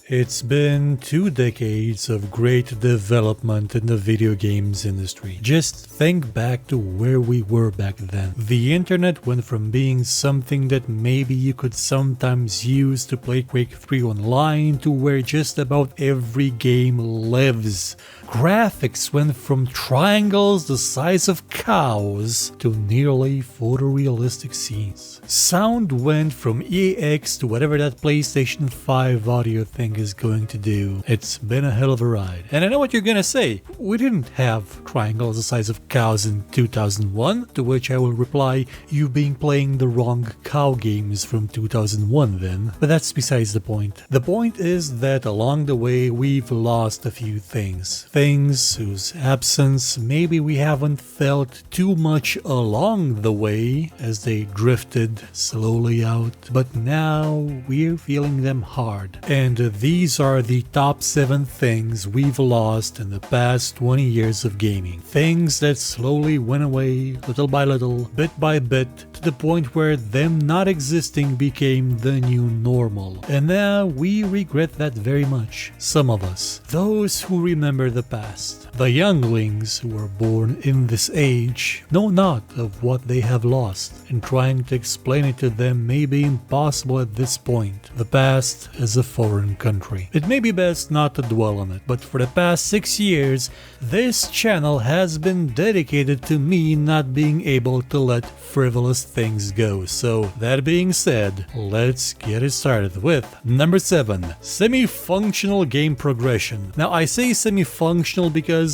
It's been 2 decades of great development in the video games industry. Just think back to where we were back then. The internet went from being something that maybe you could sometimes use to play Quake 3 online to where just about every game lives. Graphics went from triangles the size of cows to nearly photorealistic scenes. Sound went from EX to whatever that PlayStation 5 audio thing is going to do. It's been a hell of a ride. And I know what you're gonna say. We didn't have triangles the size of cows in 2001, to which I will reply, you've been playing the wrong cow games from 2001 then. But that's besides the point. The point is that along the way we've lost a few things. Things whose absence maybe we haven't felt too much along the way as they drifted slowly out, but now we're feeling them hard. And these are the top 7 things we've lost in the past 20 years of gaming. Things that slowly went away little by little, bit by bit, to the point where them not existing became the new normal. And now we regret that very much. Some of us. Those who remember the past. The younglings who were born in this age know not of what they have lost, and trying to explain it to them may be impossible at this point. The past is a foreign country. It may be best not to dwell on it, but for the past 6 years, this channel has been dedicated to me not being able to let frivolous things go. So that being said, let's get it started with number 7, semi-functional game progression. Now I say semi-functional because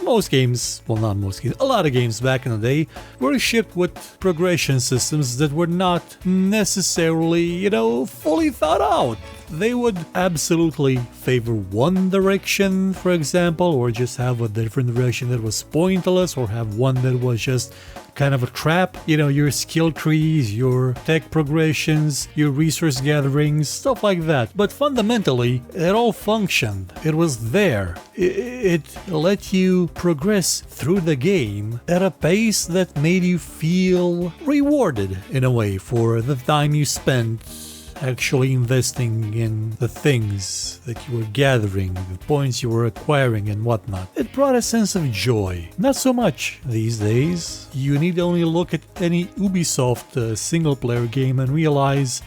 most games, well not most games, a lot of games back in the day were shipped with progression systems that were not necessarily, fully thought out. They would absolutely favor one direction, for example, or just have a different direction that was pointless, or have one that was just kind of a trap. Your skill trees, your tech progressions, your resource gatherings, stuff like that. But fundamentally, it all functioned. It was there. It let you progress through the game at a pace that made you feel rewarded in a way for the time you spent actually investing in the things that you were gathering, the points you were acquiring and whatnot. It brought a sense of joy. Not so much these days. You need only look at any Ubisoft single-player game and realize,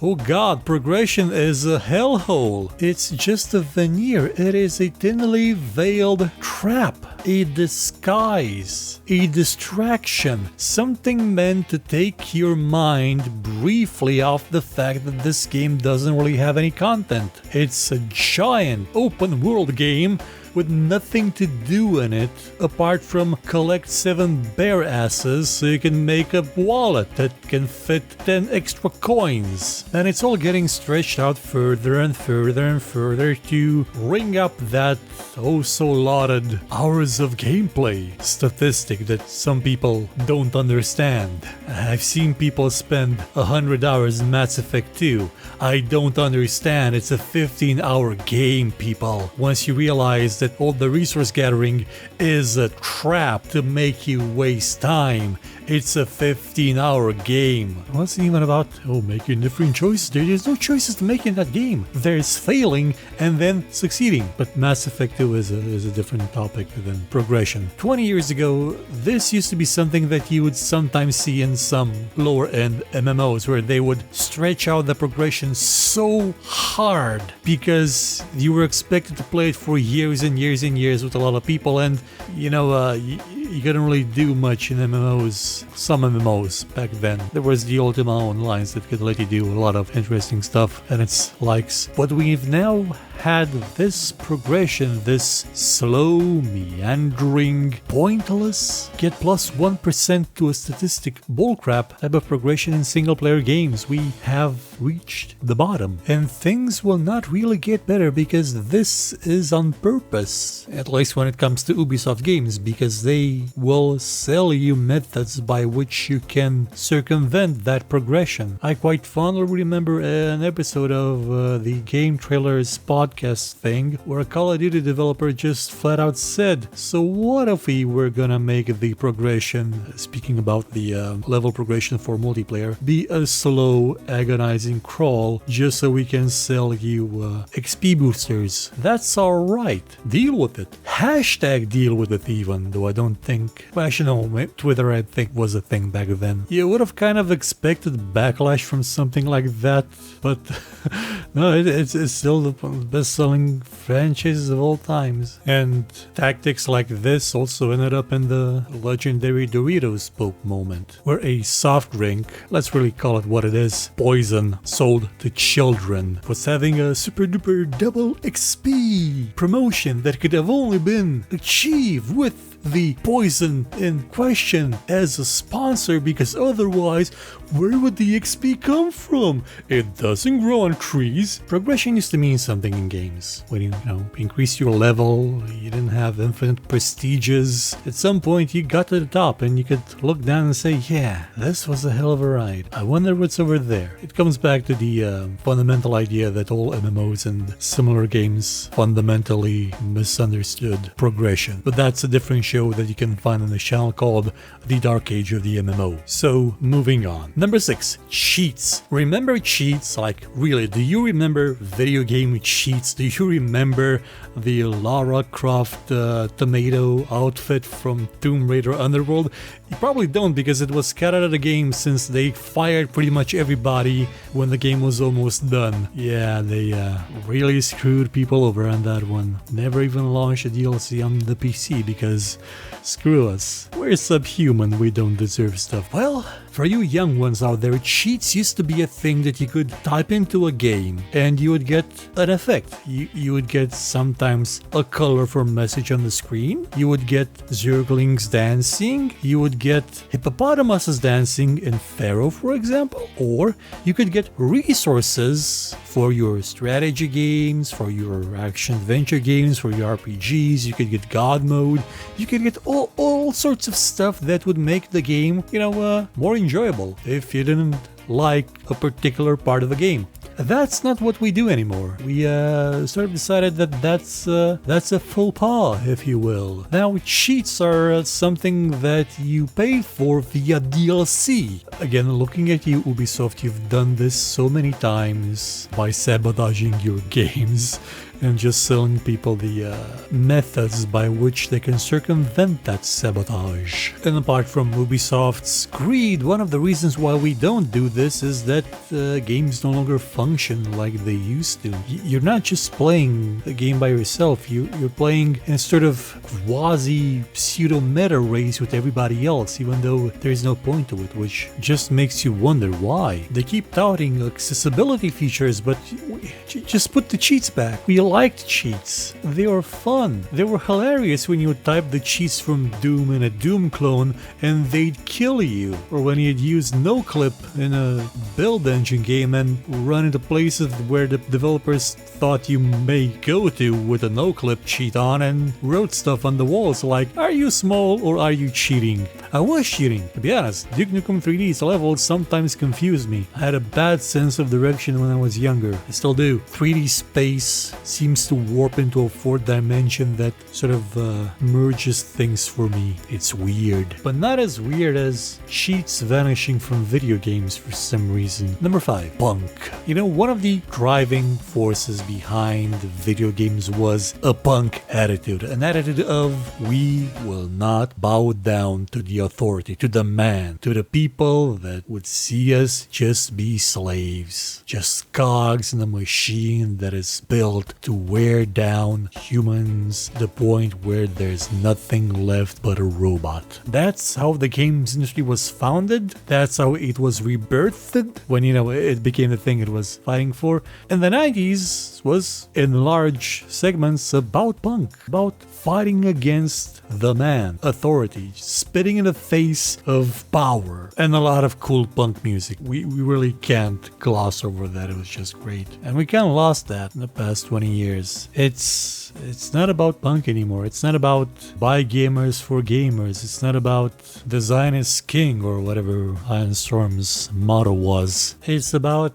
oh god, progression is a hellhole. It's just a veneer. It is a thinly veiled trap, a disguise, a distraction, something meant to take your mind briefly off the fact that this game doesn't really have any content. It's a giant open world game with nothing to do in it apart from collect 7 bear asses so you can make a wallet that can fit 10 extra coins. And it's all getting stretched out further and further and further to ring up that oh so lauded hours of gameplay statistic that some people don't understand. I've seen people spend 100 hours in Mass Effect 2. I don't understand. It's a 15-hour game, people. Once you realize that all the resource gathering is a trap to make you waste time. It's a 15-hour game. It wasn't even about, making different choices. There's no choices to make in that game. There's failing and then succeeding. But Mass Effect 2 is a different topic than progression. 20 years ago, this used to be something that you would sometimes see in some lower-end MMOs where they would stretch out the progression so hard because you were expected to play it for years and years and years with a lot of people, and you couldn't really do much in MMOs, some MMOs back then. There was the Ultima Online that could let you do a lot of interesting stuff and its likes. But we've now had this progression, this slow, meandering, pointless, get plus 1% to a statistic bullcrap type of progression in single-player games. We have reached the bottom. And things will not really get better because this is on purpose. At least when it comes to Ubisoft games, because they they will sell you methods by which you can circumvent that progression. I quite fondly remember an episode of the Game Trailers podcast thing where a Call of Duty developer just flat out said, so what if we were gonna make the progression, speaking about the level progression for multiplayer, be a slow, agonizing crawl just so we can sell you XP boosters? That's alright. Deal with it. Hashtag deal with it even, though I don't think... Well, actually no, Twitter I think was a thing back then. You would have kind of expected backlash from something like that, but no, it's still the best-selling franchise of all times. And tactics like this also ended up in the legendary Doritos Pope moment, where a soft drink, let's really call it what it is, poison sold to children, was having a super duper double XP promotion that could have only been achieved with the poison in question as a sponsor, because otherwise, where would the XP come from? It doesn't grow on trees. Progression used to mean something in games. When you increase your level, you didn't have infinite prestiges. At some point, you got to the top and you could look down and say, yeah, this was a hell of a ride. I wonder what's over there. It comes back to the fundamental idea that all MMOs and similar games fundamentally misunderstood progression. But that's a different show that you can find on the channel called The Dark Age of the MMO. So, moving on. Number 6, cheats. Remember cheats? Like, really, do you remember video game cheats? Do you remember the Lara Croft tomato outfit from Tomb Raider Underworld? You probably don't, because it was cut out of the game since they fired pretty much everybody when the game was almost done. Yeah, they really screwed people over on that one. Never even launched a DLC on the PC because screw us. We're subhuman, we don't deserve stuff. Well, for you young ones out there, cheats used to be a thing that you could type into a game and you would get an effect. You would get sometimes a colorful message on the screen, you would get zerglings dancing, you would get hippopotamuses dancing in Pharaoh, for example, or you could get resources for your strategy games, for your action-adventure games, for your RPGs, you could get God mode, you could get all sorts of stuff that would make the game, more enjoyable if you didn't like a particular part of the game. That's not what we do anymore. We sort of decided that that's a faux pas, if you will. Now, cheats are something that you pay for via DLC. Again, looking at you, Ubisoft, you've done this so many times by sabotaging your games and just selling people the methods by which they can circumvent that sabotage. And apart from Ubisoft's greed, one of the reasons why we don't do this is that games no longer function like they used to. You're not just playing a game by yourself, you're playing in a sort of quasi-pseudo-meta race with everybody else, even though there's no point to it, which just makes you wonder why. They keep touting accessibility features, but just put the cheats back. We liked cheats. They were fun. They were hilarious when you would type the cheats from Doom in a Doom clone and they'd kill you. Or when you'd use no-clip in a build engine game and run into places where the developers thought you may go to with a no-clip cheat on and wrote stuff on the walls like, are you small or are you cheating? I was cheating. To be honest, Duke Nukem 3D's levels sometimes confused me. I had a bad sense of direction when I was younger. I still do. 3D space seems to warp into a fourth dimension that sort of merges things for me. It's weird. But not as weird as cheats vanishing from video games for some reason. Number 5. Punk. One of the driving forces behind video games was a punk attitude. An attitude of, we will not bow down to the authority, to the man, to the people that would see us just be slaves. Just cogs in a machine that is built to wear down humans to the point where there's nothing left but a robot. That's how the games industry was founded. That's how it was rebirthed when, it became the thing it was fighting for. In the 90s was, in large segments, about punk, about fighting against the man, authority, spitting in the the face of power and a lot of cool punk music. We really can't gloss over that. It was just great. And we kind of lost that in the past 20 years. It's not about punk anymore. It's not about by gamers for gamers. It's not about design is king or whatever Iron Storm's motto was. It's about,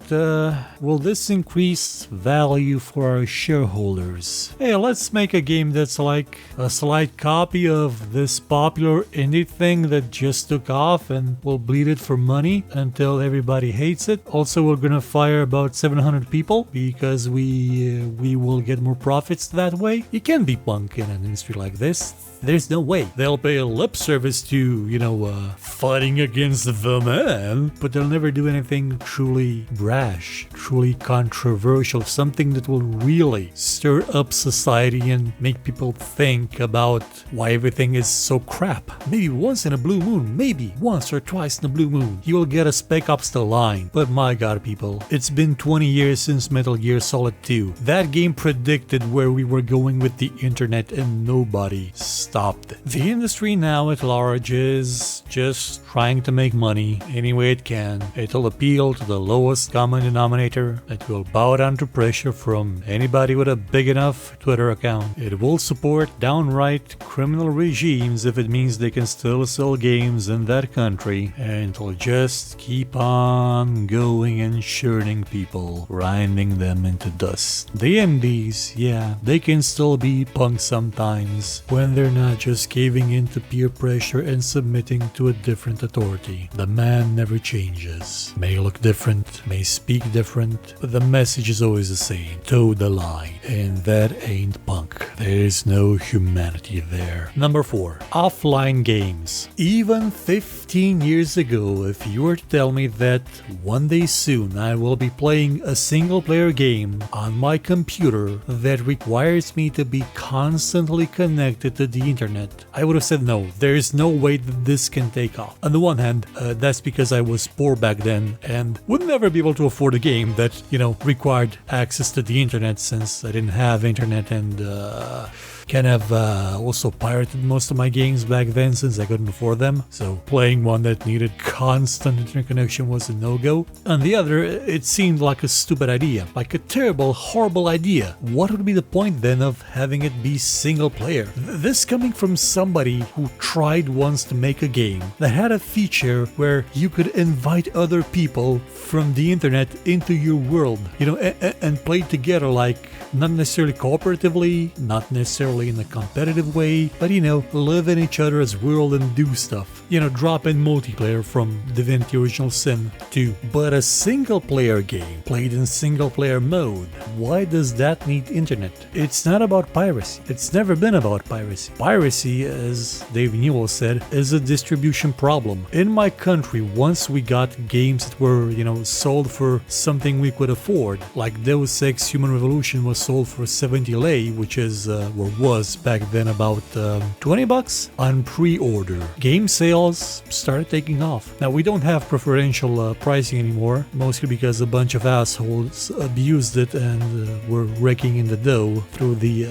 will this increase value for our shareholders? Hey, let's make a game that's like a slight copy of this popular indie thing that just took off, and we'll bleed it for money until everybody hates it. Also, we're gonna fire about 700 people because we will get more profits that way. You can't be punk in an industry like this. There's no way. They'll pay a lip service to, fighting against the man, but they'll never do anything truly brash, truly controversial, something that will really stir up society and make people think about why everything is so crap. Maybe once in a blue moon, maybe once or twice in a blue moon, you will get a Spec Ops The Line. But my god, people, it's been 20 years since Metal Gear Solid 2. That game predicted where we were going with the internet and nobody stopped it. The industry now at large is just trying to make money any way it can. It'll appeal to the lowest common denominator. It will bow down to pressure from anybody with a big enough Twitter account. It will support downright criminal regimes if it means they can still sell games in that country. And it'll just keep on going and churning people, grinding them into dust. The MDs, yeah, they can still be punk sometimes when they're not just caving into peer pressure and submitting to a different authority. The man never changes. May look different, may speak different, but the message is always the same. Toe the line. And that ain't punk. There's no humanity there. Number 4. Offline games. Even 15 years ago, if you were to tell me that one day soon I will be playing a single player game on my computer that requires me to be constantly connected to the internet, I would have said no. There's no way that this can take off. On the one hand, that's because I was poor back then and would never be able to afford a game that, required access to the internet, since I didn't have internet, and kind of also pirated most of my games back then since I couldn't afford them. So playing one that needed constant internet connection was a no-go. On the other, it seemed like a stupid idea, like a terrible, horrible idea. What would be the point then of having it be single player? This coming from somebody who tried once to make a game that had a feature where you could invite other people from the internet into your world, and play together, like not necessarily cooperatively, not necessarily in a competitive way, but live in each other's world and do stuff. Drop in multiplayer from Divinity Original Sin 2. But a single player game played in single player mode, why does that need internet? It's not about piracy. It's never been about piracy. Piracy, as Dave Newell said, is a distribution problem. In my country, once we got games that were, sold for something we could afford, like Deus Ex Human Revolution was sold for 70 lei, which is, was back then about $20 on pre-order. Game sales started taking off. Now, we don't have preferential pricing anymore, mostly because a bunch of assholes abused it and were raking in the dough through the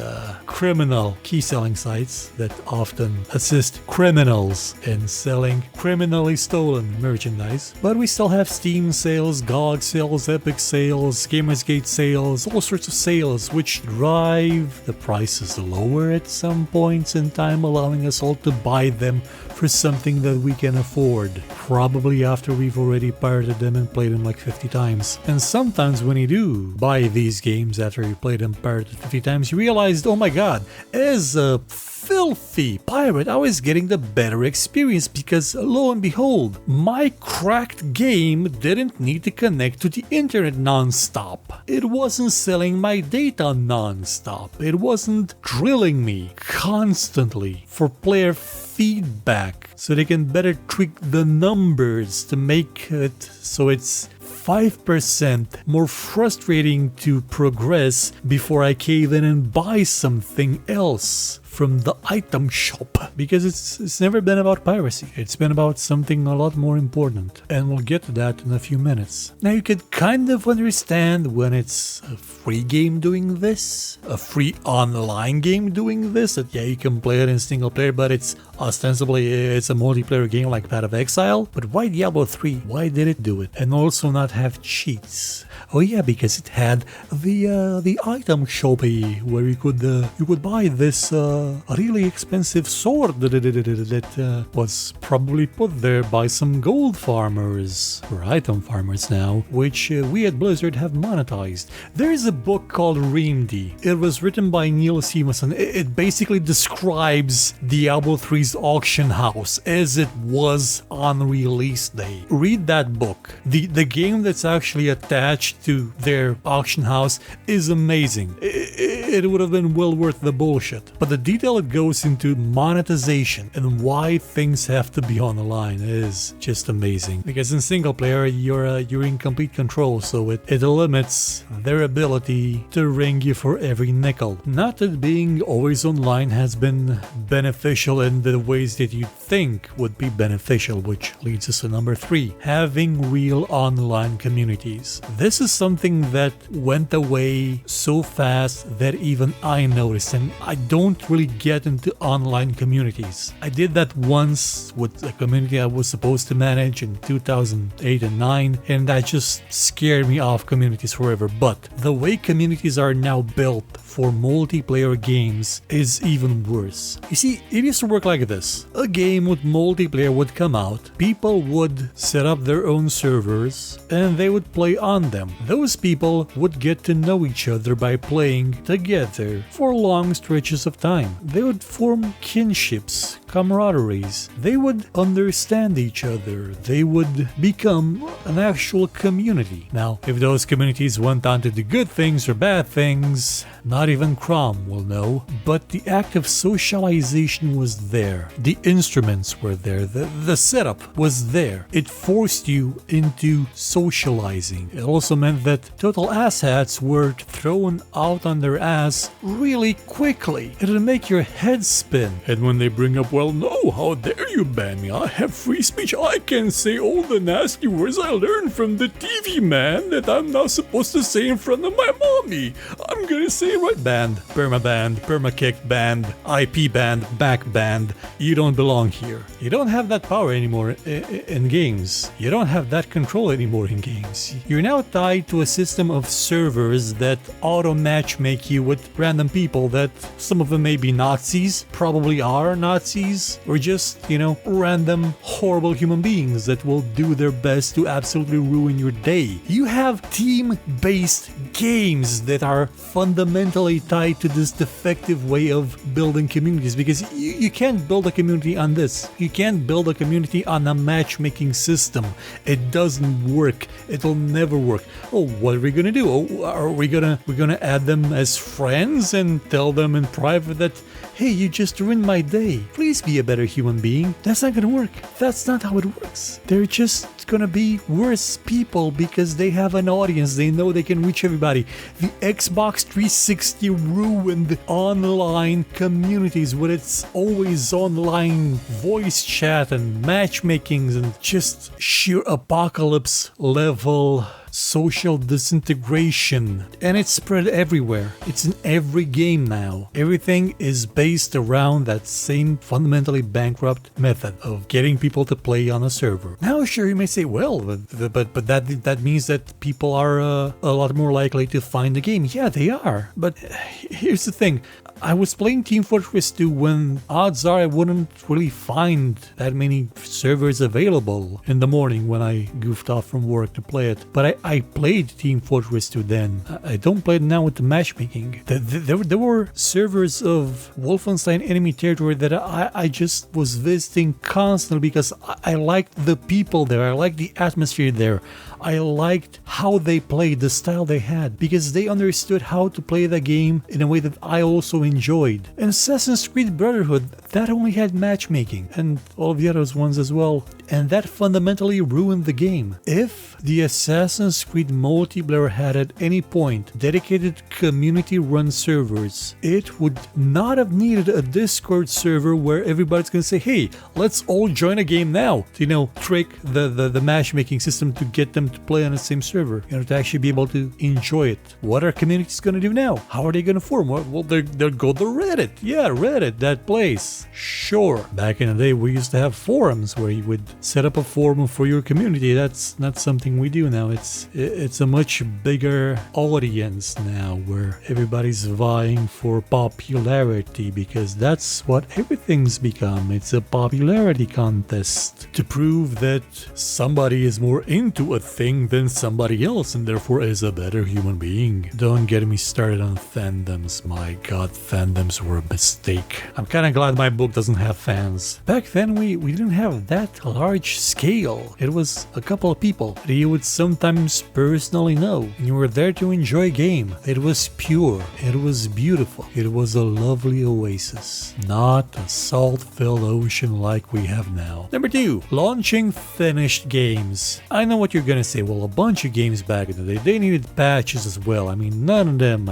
criminal key selling sites that often assist criminals in selling criminally stolen merchandise. But we still have Steam sales, GOG sales, Epic sales, Gamersgate sales, all sorts of sales, which drive the prices lower at some points in time, allowing us all to buy them for something that we can afford, probably after we've already pirated them and played them like 50 times. And sometimes when you do buy these games after you played them pirated 50 times, you realized, oh my god, as a filthy pirate, I was getting the better experience, because lo and behold, my cracked game didn't need to connect to the internet non-stop. It wasn't selling my data non-stop. It wasn't drilling me constantly for player feedback so they can better tweak the numbers to make it so it's 5% more frustrating to progress before I cave in and buy something else from the item shop, because it's never been about piracy. It's been about something a lot more important, and we'll get to that in a few minutes. Now, you could kind of understand when it's a free game doing this, a free online game doing this, that yeah, you can play it in single player, but it's ostensibly it's a multiplayer game like Path of Exile, but why Diablo 3? Why did it do it? And also not have cheats? Oh yeah, because it had the item shoppy where you could buy this really expensive sword that was probably put there by some gold farmers, or item farmers now, which we at Blizzard have monetized. There is a book called Reamdy. It was written by Neil Simonson. It basically describes Diablo 3's auction house as it was on release day. Read that book. The game that's actually attached to their auction house is amazing. It would have been well worth the bullshit. But the detail it goes into monetization and why things have to be on the line is just amazing. Because in single player you're in complete control, so it limits their ability to ring you for every nickel. Not that being always online has been beneficial in the ways that you'd think would be beneficial, which leads us to number 3, having real online communities. This is something that went away so fast that even I noticed, and I don't really get into online communities. I did that once with a community I was supposed to manage in 2008 and 9, and that just scared me off communities forever. But the way communities are now built for multiplayer games is even worse. You see, it used to work like this. A game with multiplayer would come out, people would set up their own servers, and they would play on them. Those people would get to know each other by playing together for long stretches of time. They would form kinships, camaraderies. They would understand each other. They would become an actual community. Now, if those communities went on to do good things or bad things, not even Crom will know, but the act of socialization was there. The instruments were there. The setup was there. It forced you into socializing. It also meant that total asshats were thrown out on their ass really quickly. It'll make your head spin. And when they bring up, well, no, how dare you ban me? I have free speech. I can say all the nasty words I learned from the TV man that I'm not supposed to say in front of my mommy. I'm gonna say right, banned, perma-banned, perma-kicked, banned, IP banned, back banned. You don't belong here. You don't have that power anymore in games. You don't have that control anymore in games. You're now tied to a system of servers that auto-matchmake you with random people that some of them may be Nazis, probably are Nazis, or just, random horrible human beings that will do their best to absolutely ruin your day. You have team-based games that are fundamentally tied to this defective way of building communities, because you can't build a community on this. You can't build a community on a matchmaking system. It doesn't work. It'll never work. Oh, what are we gonna do? Oh, are we're gonna add them as friends and tell them in private that, hey, you just ruined my day. Please be a better human being. That's not gonna work. That's not how it works. They're just gonna be worse people because they have an audience. They know they can reach everybody. The Xbox 360 ruined online communities with its always online voice chat and matchmakings and just sheer apocalypse level social disintegration, and it's spread everywhere. It's in every game now. Everything is based around that same fundamentally bankrupt method of getting people to play on a server. Now, sure, you may say, well, but that means that people are a lot more likely to find the game. Yeah, they are. But here's the thing. I was playing Team Fortress 2 when odds are I wouldn't really find that many servers available in the morning when I goofed off from work to play it. But I played Team Fortress 2 then. I don't play it now with the matchmaking. There were servers of Wolfenstein Enemy Territory that I just was visiting constantly because I liked the people there. I liked the atmosphere there. I liked how they played, the style they had, because they understood how to play the game in a way that I also enjoyed. And Assassin's Creed Brotherhood, that only had matchmaking, and all of the other ones as well. and that fundamentally ruined the game. If the Assassin's Creed multiplayer had at any point dedicated community-run servers, it would not have needed a Discord server where everybody's gonna say, hey, let's all join a game now, to, trick the matchmaking system to get them to play on the same server, to actually be able to enjoy it. What are communities gonna do now? How are they gonna form? Well, they'll go to Reddit. Yeah, Reddit, that place. Sure. Back in the day, we used to have forums where you would set up a forum for your community. That's not something we do now. It's a much bigger audience now where everybody's vying for popularity, because that's what everything's become. It's a popularity contest to prove that somebody is more into a thing than somebody else and therefore is a better human being. Don't get me started on fandoms. My god, fandoms were a mistake. I'm kinda glad my book doesn't have fans. Back then we didn't have that large scale. It was a couple of people that you would sometimes personally know, and you were there to enjoy a game. It was pure, it was beautiful, it was a lovely oasis, not a salt-filled ocean like we have now. Number 2, launching finished games. I know what you're gonna say. Well, a bunch of games back in the day, they needed patches as well. I mean, none of them,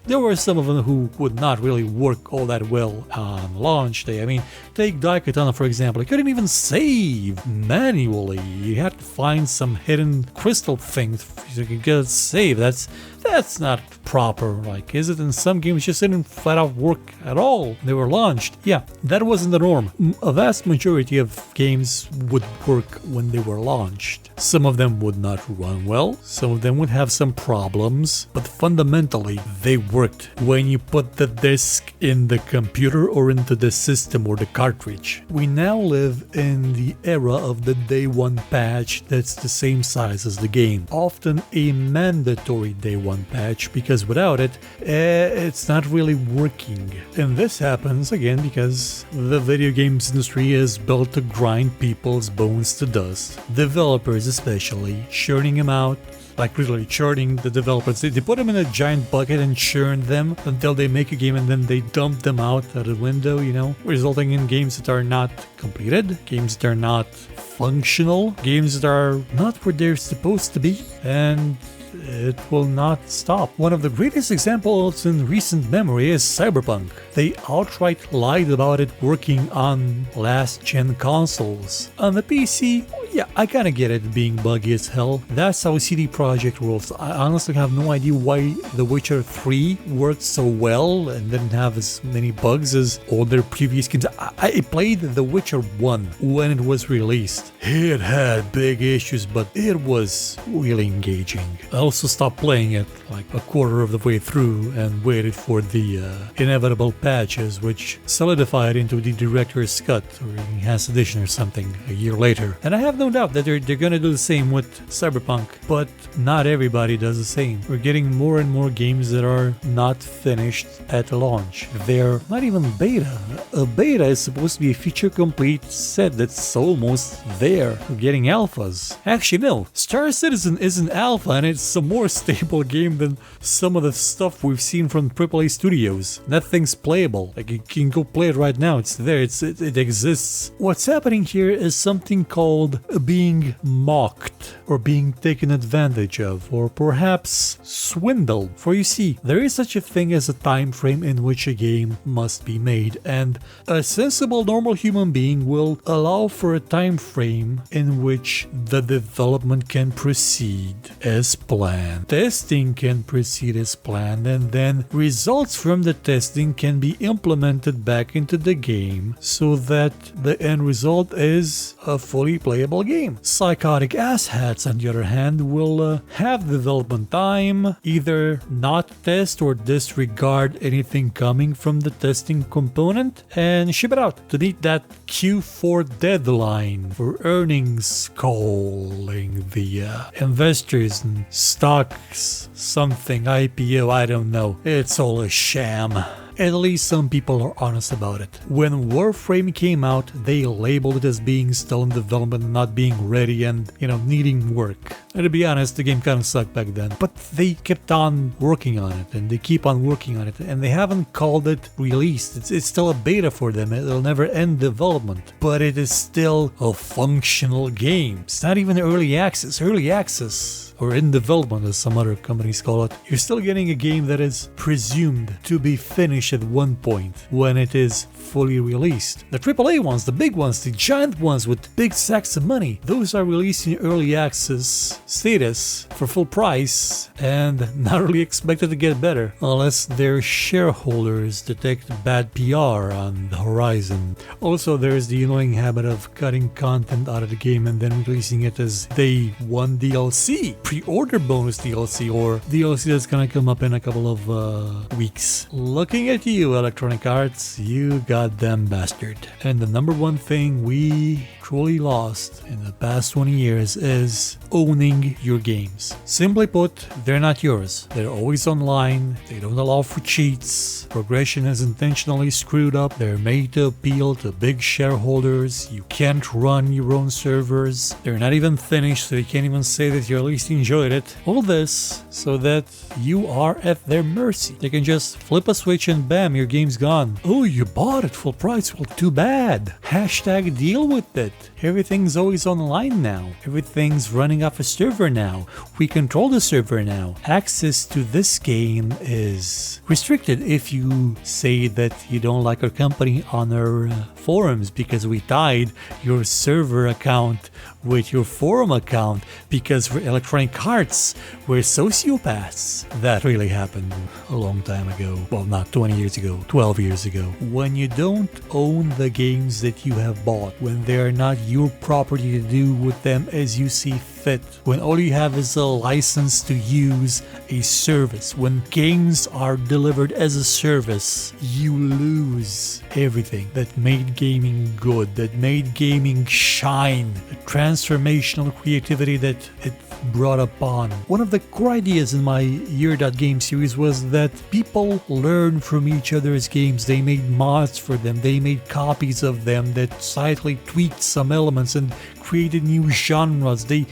there were some of them who would not really work all that well on launch day. I mean, take Daikatana for example. It couldn't even save manually. You had to find some hidden crystal thing so you could get it saved. That's not proper. Like, is it? In some games just didn't flat out work at all. They were launched. Yeah, that wasn't the norm. A vast majority of games would work when they were launched. Some of them would not run well, some of them would have some problems, but fundamentally they worked when you put the disc in the computer or into the system or the cartridge. We now live in the era of the day one patch that's the same size as the game, often a mandatory day one patch, because without it, it's not really working. And this happens again because the video games industry is built to grind people's bones to dust. Developers especially, churning them out, like literally churning the developers. They put them in a giant bucket and churn them until they make a game, and then they dump them out the window, resulting in games that are not completed, games that are not functional, games that are not where they're supposed to be, and it will not stop. One of the greatest examples in recent memory is Cyberpunk. They outright lied about it working on last-gen consoles. On the PC, yeah, I kinda get it being buggy as hell. That's how CD Projekt rolls. I honestly have no idea why The Witcher 3 worked so well and didn't have as many bugs as all their previous games. I played The Witcher 1 when it was released. It had big issues, but it was really engaging. I also stopped playing it like a quarter of the way through and waited for the inevitable patches, which solidified into the director's cut or enhanced edition or something a year later. And I have no doubt that they're gonna do the same with Cyberpunk, but not everybody does the same. We're getting more and more games that are not finished at launch. They're not even beta. A beta is supposed to be a feature-complete set that's almost there. We're getting alphas. Actually, no. Star Citizen is an alpha, and it's a more stable game than some of the stuff we've seen from AAA studios. That thing's playable. Like, you can go play it right now. It's there. It exists. What's happening here is something called being mocked, or being taken advantage of, or perhaps swindled. For you see, there is such a thing as a time frame in which a game must be made, and a sensible normal human being will allow for a time frame in which the development can proceed as planned. Testing can proceed as planned, and then results from the testing can be implemented back into the game so that the end result is a fully playable game. Psychotic asshats, on the other hand, will have development time, either not test or disregard anything coming from the testing component, and ship it out to meet that Q4 deadline for earnings calling the investors and stocks, something, IPO, I don't know. It's all a sham. At least some people are honest about it. When Warframe came out, they labeled it as being still in development, not being ready, and, needing work. And to be honest, the game kind of sucked back then. But they kept on working on it, and they keep on working on it, and they haven't called it released. It's still a beta for them. It'll never end development. But it is still a functional game. It's not even early access. Early access, or in development as some other companies call it, you're still getting a game that is presumed to be finished at one point when it is fully released. The AAA ones, the big ones, the giant ones with big sacks of money, those are released in early access status for full price and not really expected to get better unless their shareholders detect bad PR on the horizon. Also, there's the annoying habit of cutting content out of the game and then releasing it as day one DLC, pre-order bonus DLC, or DLC that's gonna come up in a couple of weeks. Looking at you, Electronic Arts, you goddamn bastard. And the number one thing we truly lost in the past 20 years is owning your games. Simply put, they're not yours. They're always online, they don't allow for cheats, progression is intentionally screwed up, they're made to appeal to big shareholders, you can't run your own servers, they're not even finished so you can't even say that you at least enjoyed it. All this so that you are at their mercy. They can just flip a switch and bam, your game's gone. Oh, you bought it full price, well too bad. Hashtag deal with it. Everything's always online now. Everything's running off a server now. We control the server now. Access to this game is restricted if you say that you don't like our company on our forums because we tied your server account with your forum account because we're Electronic Arts, we're sociopaths. That really happened a long time ago. Well, not 20 years ago, 12 years ago. When you don't own the games that you have bought, when they are not your property to do with them as you see fit, when all you have is a license to use a service, when games are delivered as a service, you lose everything that made gaming good, that made gaming shine, the transformational creativity that it brought upon. One of the core ideas in my Year.game series was that people learn from each other's games. They made mods for them, they made copies of them that slightly tweaked some elements and created new genres. They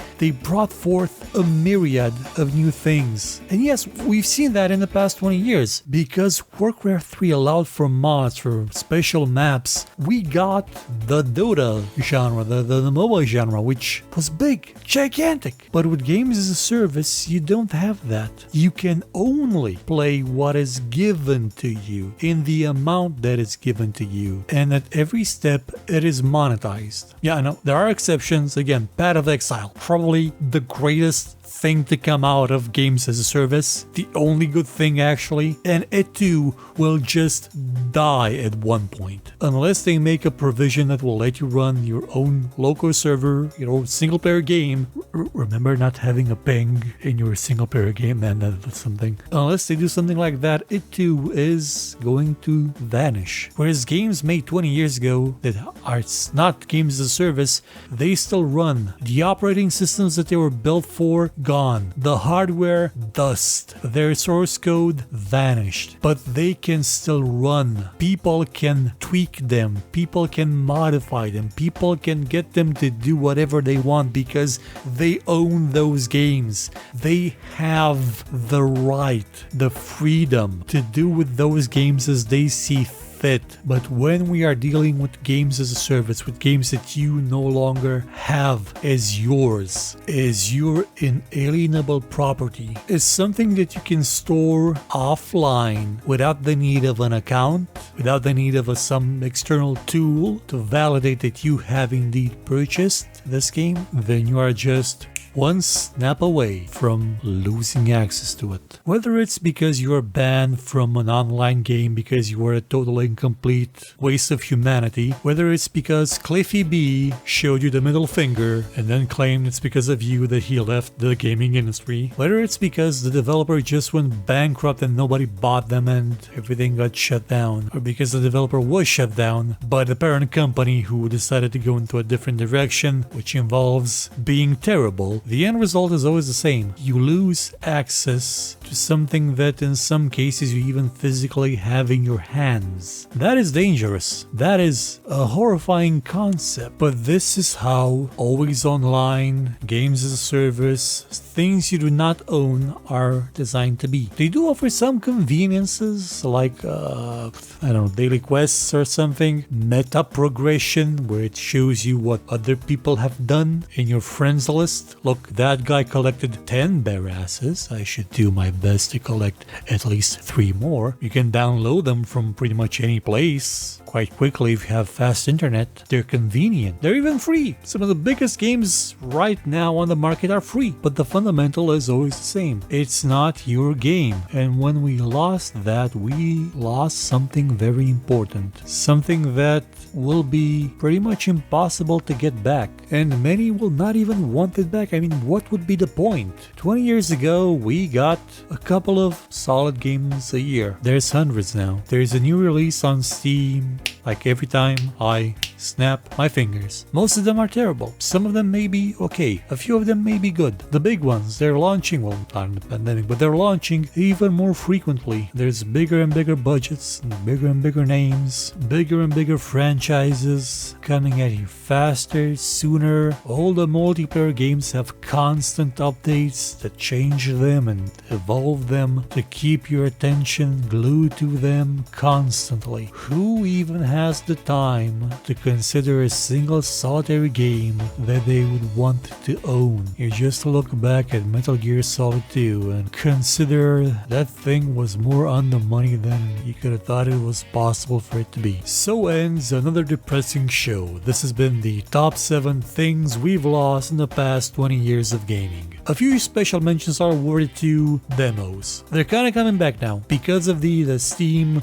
brought forth a myriad of new things. And yes, we've seen that in the past 20 years. Because Warcraft 3 allowed for mods, for special maps, we got the Dota genre, the MOBA genre, which was big, gigantic. But with games as a service, you don't have that. You can only play what is given to you in the amount that is given to you. And at every step, it is monetized. Yeah, I know, there are exceptions. Again, Path of Exile, probably the greatest thing to come out of games as a service, the only good thing actually, and it too will just die at one point unless they make a provision that will let you run your own local server, your own single player game. Remember not having a ping in your single player game, man, that's something. Unless they do something like that, it too is going to vanish. Whereas games made 20 years ago that are not games as a service, they still run. The operating systems that they were built for, gone. The hardware, dust. Their source code vanished. But they can still run. People can tweak them. People can modify them. People can get them to do whatever they want because they own those games. They have the right, the freedom to do with those games as they see fit. But when we are dealing with games as a service, with games that you no longer have as yours, as your inalienable property, is something that you can store offline without the need of an account, without the need of some external tool to validate that you have indeed purchased this game, then you are just one snap away from losing access to it. Whether it's because you are banned from an online game because you are a total and complete waste of humanity, whether it's because Cliffy B showed you the middle finger and then claimed it's because of you that he left the gaming industry, whether it's because the developer just went bankrupt and nobody bought them and everything got shut down, or because the developer was shut down by the parent company who decided to go into a different direction, which involves being terrible, the end result is always the same. You lose access to something that in some cases you even physically have in your hands. That is dangerous. That is a horrifying concept. But this is how always online, games as a service, things you do not own are designed to be. They do offer some conveniences like, I don't know, daily quests or something, meta progression where it shows you what other people have done in your friends list. Look, that guy collected 10 bear asses. I should do my best to collect at least 3 more. You can download them from pretty much any place quite quickly if you have fast internet. They're convenient. They're even free. Some of the biggest games right now on the market are free, but the fundamental is always the same. It's not your game. And when we lost that, we lost something very important. Something that will be pretty much impossible to get back. And many will not even want it back. I mean, what would be the point? 20 years ago, we got a couple of solid games a year. There's hundreds now. There's a new release on Steam, like every time I snap my fingers. Most of them are terrible. Some of them may be okay. A few of them may be good. The big ones, they're launching, well, not in the pandemic, but they're launching even more frequently. There's bigger and bigger budgets, and bigger names, bigger and bigger franchises coming at you faster, sooner. All the multiplayer games have constant updates that change them and evolve them to keep your attention glued to them constantly. Who even has the time to consider a single solitary game that they would want to own? You just look back at Metal Gear Solid 2 and consider that thing was more on the money than you could have thought it was possible for it to be. So ends another depressing show. This has been the top 7 things we've lost in the past 20 years of gaming. A few special mentions are awarded to demos. They're kind of coming back now because of the Steam,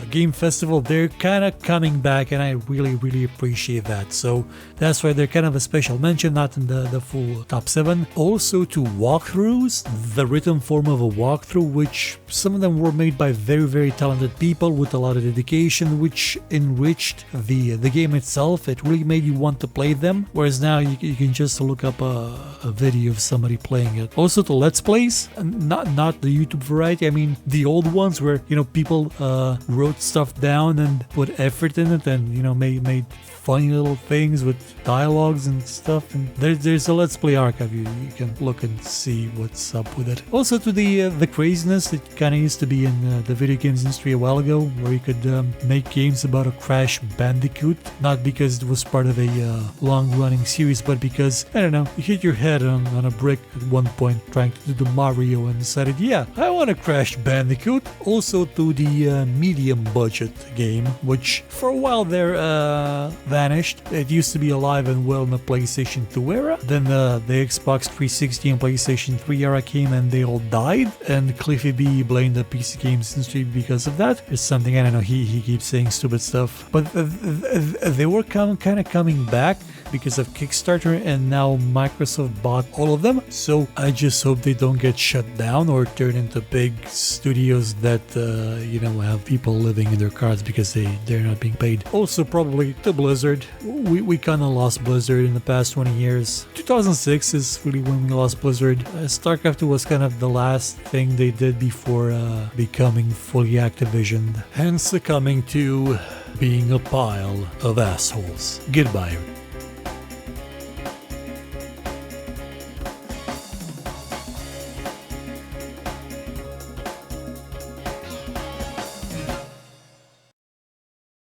game festival. They're kind of coming back, and I really appreciate that. So that's why they're kind of a special mention, not in the full top 7. Also to walkthroughs, the written form of a walkthrough, which some of them were made by very talented people with a lot of dedication, which enriched the game itself. It really made you want to play them, whereas now you can just look up a video of somebody playing it. Also to Let's Plays, not the YouTube variety. I mean the old ones where people wrote stuff down and put effort in it and made funny little things with dialogues and stuff. And there's a Let's Play archive. You can look and see what's up with it. Also to the craziness that kind of used to be in the video games industry a while ago, where you could make games about a Crash Bandicoot, not because it was part of a long-running series, but because, I don't know, you hit your head on a brick at one point trying to do the Mario and decided, yeah, I want a Crash Bandicoot. Also to the medium budget game, which for a while there vanished. It used to be alive and well in the PlayStation 2 era. Then the Xbox 360 and PlayStation 3 era came and they all died. And Cliffy B blamed the PC games industry because of that. It's something, I don't know, he keeps saying stupid stuff. But they were kind of coming back because of Kickstarter, and now Microsoft bought all of them. So I just hope they don't get shut down or turn into big studios that have people living in their cars because they're not being paid. Also probably to Blizzard. We kind of lost Blizzard in the past 20 years. 2006 is really when we lost Blizzard. StarCraft 2 was kind of the last thing they did before becoming fully Activision and succumbing to being a pile of assholes. Goodbye.